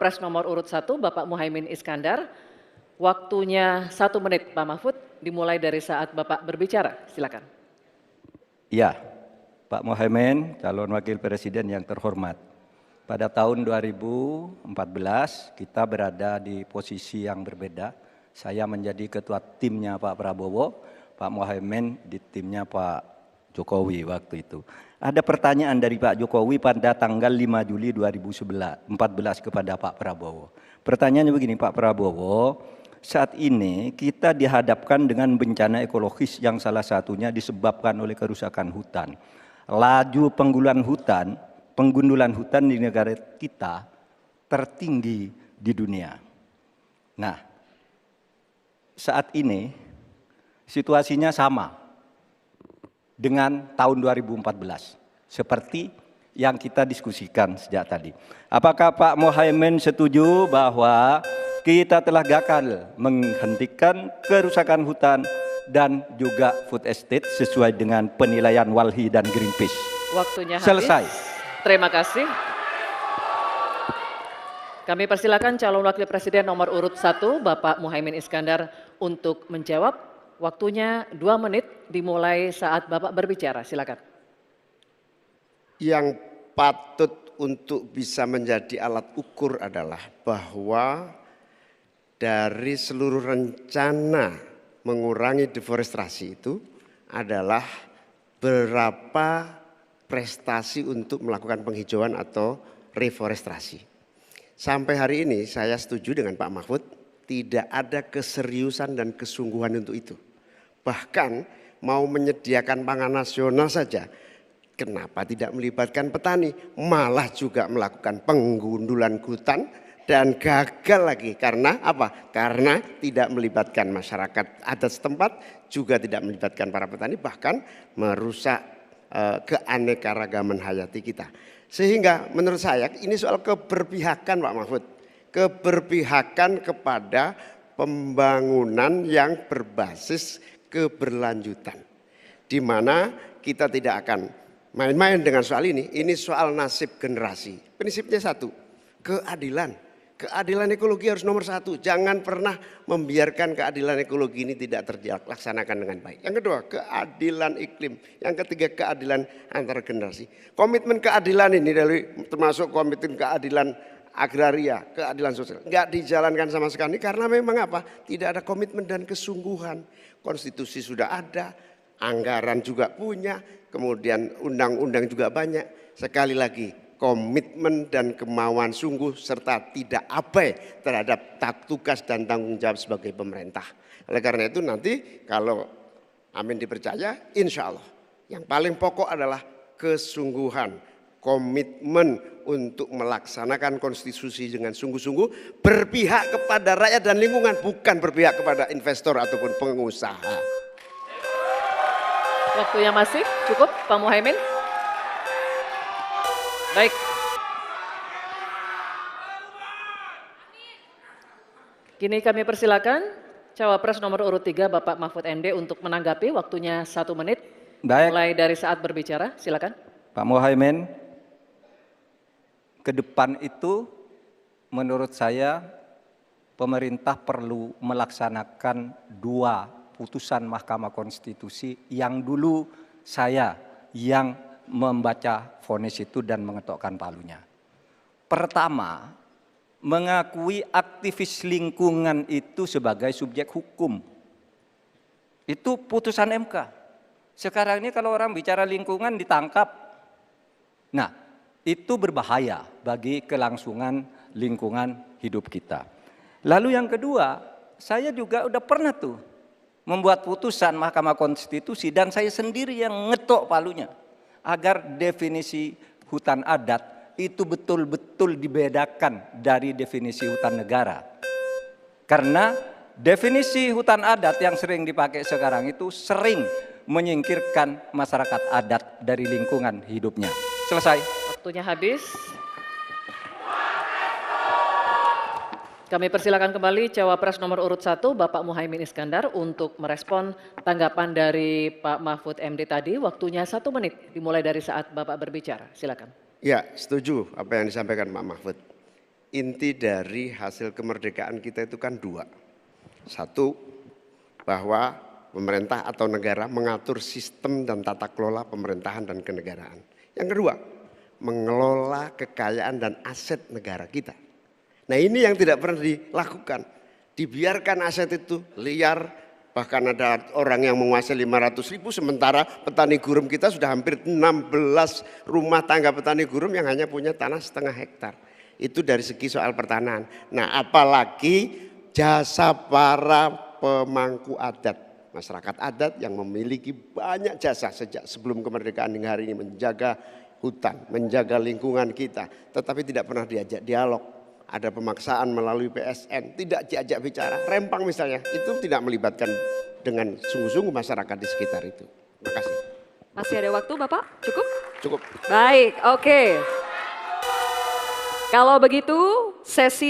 Cawapres nomor urut 1 Bapak Muhaimin Iskandar. Waktunya 1 menit Pak Mahfud, dimulai dari saat Bapak berbicara. Silakan. Ya, Pak Muhaimin, calon wakil presiden yang terhormat. Pada tahun 2014 kita berada di posisi yang berbeda. Saya menjadi ketua timnya Pak Prabowo, Pak Muhaimin di timnya Pak Jokowi waktu itu. Ada pertanyaan dari Pak Jokowi pada tanggal 5 Juli 2014 kepada Pak Prabowo. Pertanyaannya begini, Pak Prabowo, saat ini kita dihadapkan dengan bencana ekologis yang salah satunya disebabkan oleh kerusakan hutan. Laju penggundulan hutan di negara kita tertinggi di dunia. Nah, saat ini situasinya sama dengan tahun 2014, seperti yang kita diskusikan sejak tadi. Apakah Pak Muhaimin setuju bahwa kita telah gagal menghentikan kerusakan hutan dan juga food estate sesuai dengan penilaian Walhi dan Greenpeace? Waktunya habis. Selesai. Terima kasih. Kami persilakan calon wakil presiden nomor urut 1 Bapak Muhaimin Iskandar untuk menjawab. Waktunya 2 menit dimulai saat Bapak berbicara. Silakan. Yang patut untuk bisa menjadi alat ukur adalah bahwa dari seluruh rencana mengurangi deforestasi itu adalah berapa prestasi untuk melakukan penghijauan atau reforestasi. Sampai hari ini saya setuju dengan Pak Mahfud, tidak ada keseriusan dan kesungguhan untuk itu. Bahkan mau menyediakan pangan nasional saja, kenapa tidak melibatkan petani? Malah juga melakukan penggundulan hutan dan gagal lagi. Karena apa? Karena tidak melibatkan masyarakat adat setempat, juga tidak melibatkan para petani, bahkan merusak keanekaragaman hayati kita. Sehingga menurut saya ini soal keberpihakan Pak Mahfud. Keberpihakan kepada pembangunan yang berbasis keberlanjutan. Di mana kita tidak akan main-main dengan soal ini. Ini soal nasib generasi. Prinsipnya satu, keadilan. Keadilan ekologi harus nomor 1. Jangan pernah membiarkan keadilan ekologi ini tidak terlaksanakan dengan baik. Yang kedua, keadilan iklim. Yang ketiga, keadilan antar generasi. Komitmen keadilan ini termasuk komitmen keadilan agraria, keadilan sosial, nggak dijalankan sama sekali karena memang apa? Tidak ada komitmen dan kesungguhan. Konstitusi sudah ada, anggaran juga punya, kemudian undang-undang juga banyak. Sekali lagi, komitmen dan kemauan sungguh serta tidak abai terhadap tugas dan tanggung jawab sebagai pemerintah. Oleh karena itu nanti kalau Amin dipercaya, insya Allah yang paling pokok adalah kesungguhan. Komitmen untuk melaksanakan konstitusi dengan sungguh-sungguh, berpihak kepada rakyat dan lingkungan, bukan berpihak kepada investor ataupun pengusaha. Waktunya masih cukup Pak Muhaimin? Baik. Kini kami persilakan Cawapres nomor urut 3 Bapak Mahfud MD untuk menanggapi. Waktunya 1 menit. Baik. Mulai dari saat berbicara, silakan. Pak Muhaimin, ke depan itu menurut saya pemerintah perlu melaksanakan 2 putusan Mahkamah Konstitusi yang dulu saya yang membaca vonis itu dan mengetokkan palunya. Pertama, mengakui aktivis lingkungan itu sebagai subjek hukum. Itu putusan MK. Sekarang ini kalau orang bicara lingkungan ditangkap. Nah, itu berbahaya bagi kelangsungan lingkungan hidup kita. Lalu yang kedua, saya juga udah pernah tuh membuat putusan Mahkamah Konstitusi dan saya sendiri yang ngetok palunya agar definisi hutan adat itu betul-betul dibedakan dari definisi hutan negara. Karena definisi hutan adat yang sering dipakai sekarang itu sering menyingkirkan masyarakat adat dari lingkungan hidupnya. Selesai. Waktunya habis. Kami persilakan kembali Cawapres nomor urut 1 Bapak Muhaimin Iskandar untuk merespon tanggapan dari Pak Mahfud MD tadi. Waktunya 1 menit dimulai dari saat Bapak berbicara. Silakan. Ya, setuju apa yang disampaikan Pak Mahfud. inti dari hasil kemerdekaan kita itu kan dua. Satu, bahwa pemerintah atau negara mengatur sistem dan tata kelola pemerintahan dan kenegaraan. Yang kedua, mengelola kekayaan dan aset negara kita. Nah ini yang tidak pernah dilakukan. Dibiarkan aset itu liar, bahkan ada orang yang menguasai 500.000, sementara petani gurem kita sudah hampir 16 rumah tangga petani gurem yang hanya punya tanah 0,5 hektar. Itu dari segi soal pertanahan. Nah apalagi jasa para pemangku adat, masyarakat adat yang memiliki banyak jasa sejak sebelum kemerdekaan hingga hari ini, menjaga hutan, menjaga lingkungan kita, tetapi tidak pernah diajak dialog. Ada pemaksaan melalui PSN, tidak diajak bicara. Rempang misalnya, itu tidak melibatkan dengan sungguh-sungguh masyarakat di sekitar itu. Terima kasih. Masih ada waktu Bapak? Cukup? Cukup. Baik, oke. Kalau begitu sesi